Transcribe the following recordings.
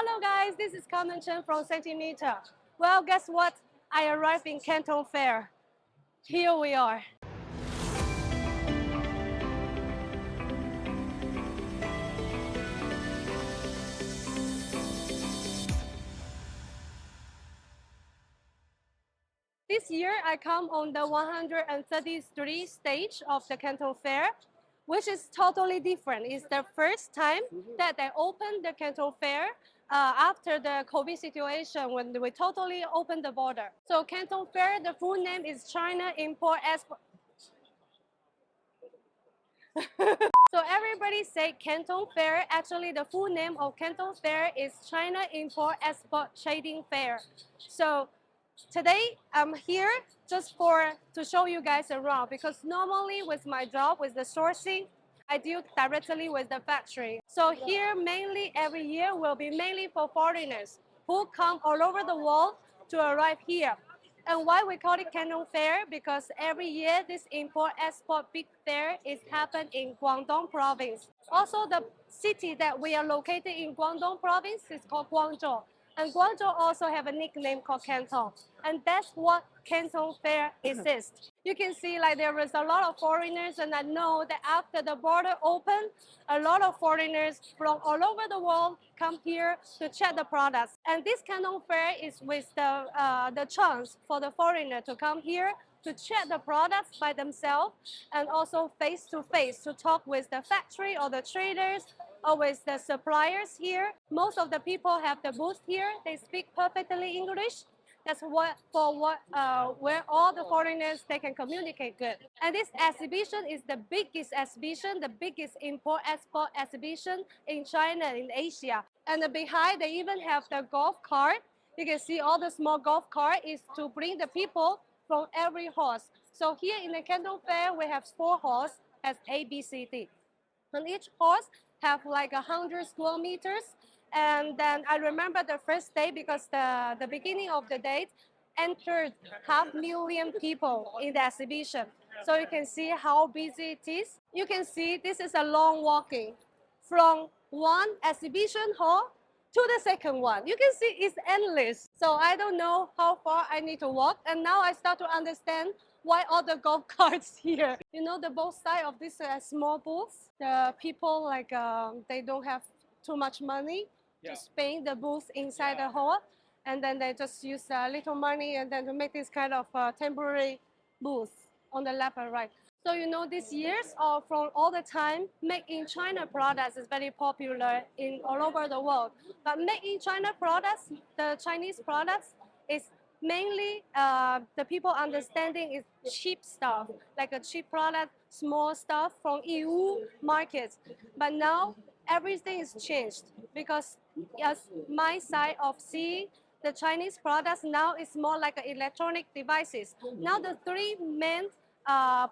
Hello guys, this is Canton from Centimeter. Well, guess what? I arrived in Canton Fair. Here we are. This year, I come on the 133th stage of the Canton Fair, which is totally different. It's the first time that they opened the Canton Fair after the COVID situation when we totally opened the border. So Canton Fair, the full name is China Import Export. So everybody say Canton Fair. Actually, the full name of Canton Fair is China Import Export Trading Fair. So today I'm here just to show you guys around, because normally with my job with the sourcing, I deal directly with the factory. So here mainly every year will be mainly for foreigners who come all over the world to arrive here. And why we call it Canton Fair? Because every year this import-export big fair is happened in Guangdong province. Also, the city that we are located in Guangdong province is called Guangzhou. And Guangzhou also have a nickname called Canton. And that's what Canton Fair exists. You can see like there is a lot of foreigners, and I know that after the border opened, a lot of foreigners from all over the world come here to check the products. And this Canton Fair is with the chance for the foreigner to come here to check the products by themselves, and also face to face to talk with the factory or the traders or with the suppliers here. Most of the people have the booth here. They speak perfectly English. That's where all the foreigners, they can communicate good. And this exhibition is the biggest exhibition, the biggest import-export exhibition in China, in Asia. And behind, they even have the golf cart. You can see all the small golf cart is to bring the people from every horse. So here in the Canton Fair, we have 4 horses as A, B, C, D. And each horse have like 100 square meters. And then I remember the first day, because the beginning of the day entered 500,000 people in the exhibition. So you can see how busy it is. You can see this is a long walking from one exhibition hall to the second one. You can see it's endless. So I don't know how far I need to walk. And now I start to understand why all the golf carts here. You know, the both sides of this small booth, the people like they don't have too much money to spend the booth inside the hall, and then they just use a little money and then to make this kind of temporary booth on the left and right. So you know, these years from all the time, made in China products is very popular in all over the world. But made in China products, the Chinese products, is mainly the people understanding is cheap stuff, like a cheap product, small stuff from EU markets. But now everything is changed, because as my side of seeing the Chinese products now is more like electronic devices. Now the 3 main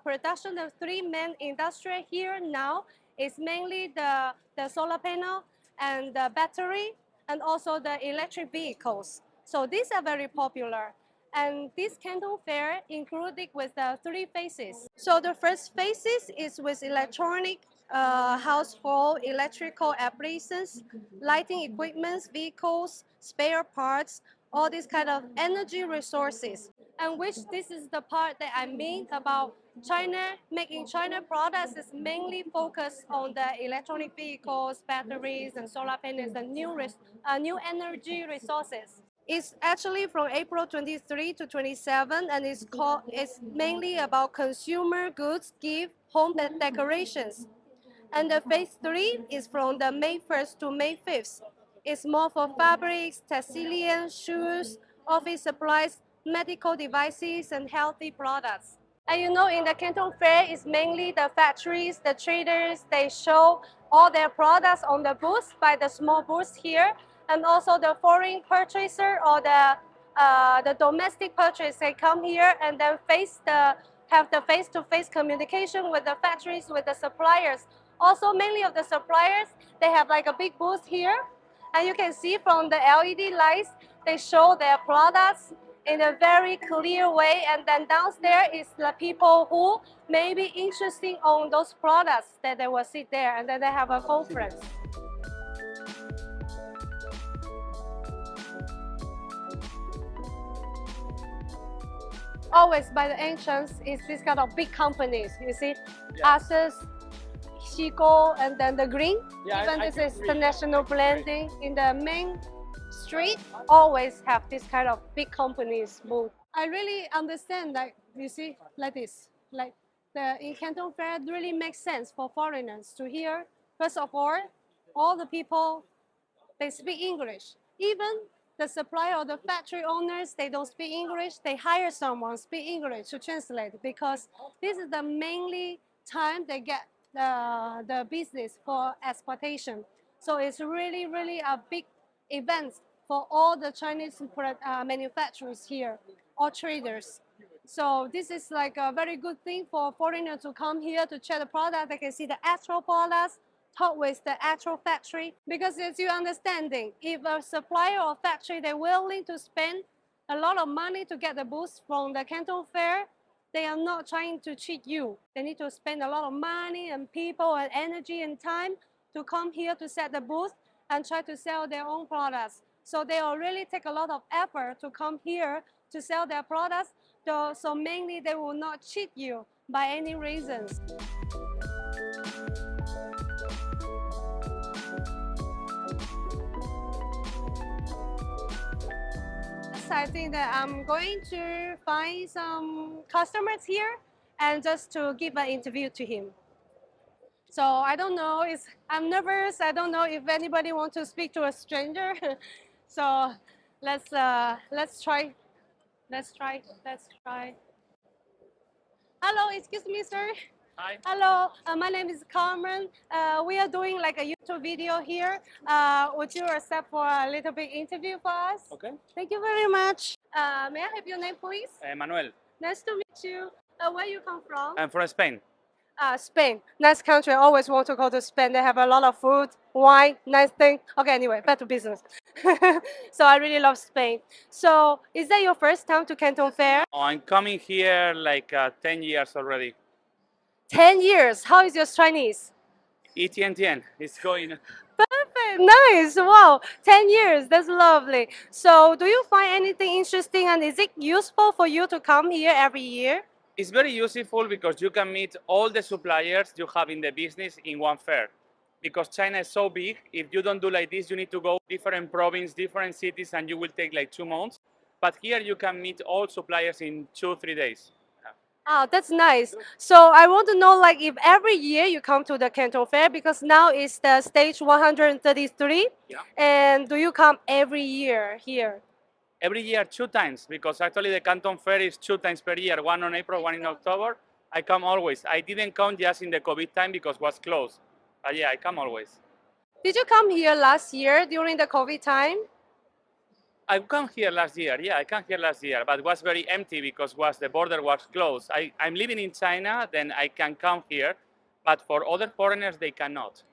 production, the 3 main industry here now is mainly the solar panel and the battery, and also the electric vehicles. So these are very popular. And this Canton Fair included with the 3 phases. So the first phases is with electronic household electrical appliances, lighting equipment, vehicles, spare parts, all these kind of energy resources. And which this is the part that I mean about China, making China products is mainly focused on the electronic vehicles, batteries, and solar panels, and new energy resources. It's actually from April 23 to 27, and it's mainly about consumer goods, gift, home decorations. And the phase 3 is from the May 1st to May 5th. It's more for fabrics, textile, shoes, office supplies, medical devices, and healthy products. And you know, in the Canton Fair, it's mainly the factories, the traders, they show all their products on the booth by the small booths here. And also the foreign purchaser or the domestic purchase, they come here and then have the face-to-face communication with the factories, with the suppliers. Also, many of the suppliers, they have like a big booth here. And you can see from the LED lights, they show their products in a very clear way. And then downstairs is the people who may be interested on those products that they will sit there, and then they have a conference. always by the entrance is this kind of big companies. You see, Asus, Chico, and then the green. Yeah, Even I this can is read. the national branding. In the main street, always have this kind of big companies booth. I really understand that you see like this, like the in Canton Fair it really makes sense for foreigners to hear. First of all the people they speak English. Even the supplier or the factory owners, they don't speak English. They hire someone speak English to translate because this is the mainly time they get the business for exportation. So it's really, really a big event for all the Chinese manufacturers here or traders. So this is like a very good thing for foreigners to come here to check the product. They can see the actual products, talk with the actual factory. Because as you understanding, if a supplier or factory they're willing to spend a lot of money to get the booth from the Canton Fair, they are not trying to cheat you. They need to spend a lot of money and people and energy and time to come here to set the booth and try to sell their own products. So they will really take a lot of effort to come here to sell their products. So mainly they will not cheat you by any reasons. I think that I'm going to find some customers here and just to give an interview to him. So I don't know, I'm nervous. I don't know if anybody wants to speak to a stranger. So let's try. Let's try. Hello, excuse me, sir. Hi. Hello, my name is Carmen. We are doing like a YouTube video here. Would you accept for a little bit interview for us? Okay. Thank you very much. May I have your name, please? Manuel. Nice to meet you. Where you come from? I'm from Spain. Spain, nice country. I always want to go to Spain. They have a lot of food, wine, nice thing. Okay, anyway, back to business. So I really love Spain. So is that your first time to Canton Fair? Oh, I'm coming here like 10 years already. 10 years. How is your Chinese? ETN, it's going. Perfect. Nice. Wow. 10 years. That's lovely. So do you find anything interesting and is it useful for you to come here every year? It's very useful because you can meet all the suppliers you have in the business in one fair. Because China is so big, if you don't do like this, you need to go different provinces, different cities, and you will take like 2 months. But here you can meet all suppliers in 2-3 days. Oh, that's nice. So I want to know, like, if every year you come to the Canton Fair, because now it's the stage 133, Yeah. and do you come every year here? Every year 2 times, because actually the Canton Fair is 2 times per year, one on April, one in October. I come always. I didn't come just in the COVID time because it was closed. But yeah, I come always. Did you come here last year during the COVID time? I come here last year. Yeah, I come here last year, but it was very empty because the border was closed. I'm living in China, then I can come here, but for other foreigners, they cannot.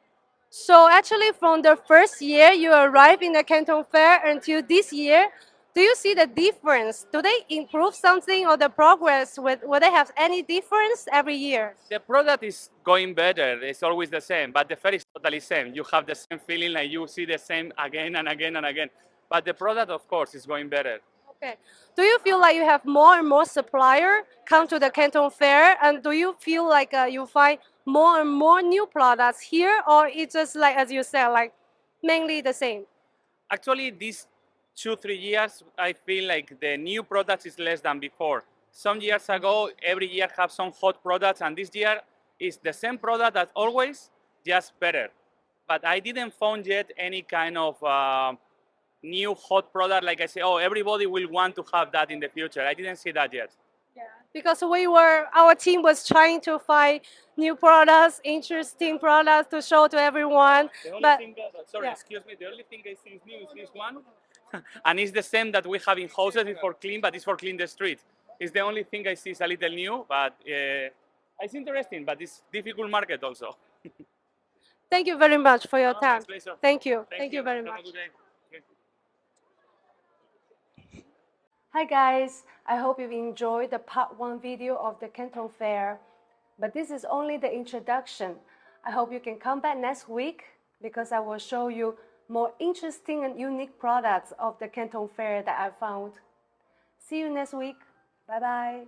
So actually, from the first year you arrived in the Canton Fair until this year, do you see the difference? Do they improve something or the progress? Will they have any difference every year? The product is going better. It's always the same, but the fair is totally same. You have the same feeling, like you see the same again and again and again. But the product, of course, is going better. Okay. Do you feel like you have more and more supplier come to the Canton Fair, and do you feel like you find more and more new products here, or it's just like as you said, like mainly the same? Actually, these 2-3 years, I feel like the new products is less than before. Some years ago, every year have some hot products, and this year is the same product as always, just better. But I didn't find yet any kind of new hot product like I say, oh, everybody will want to have that in the future. I didn't see that yet. Yeah. Because our team was trying to find new products, interesting products to show to everyone. The only But thing that, sorry, yeah. excuse me, the only thing I see is new is this one. And it's the same that we have in houses, it's for clean, but it's for clean the street. It's the only thing I see is a little new, but it's interesting, but it's difficult market also. Thank you very much for your No, time. my pleasure. Thank you. Thank you very Have a much. good day. Okay. Hi guys, I hope you've enjoyed the part 1 video of the Canton Fair. But this is only the introduction. I hope you can come back next week because I will show you more interesting and unique products of the Canton Fair that I found. See you next week. Bye bye.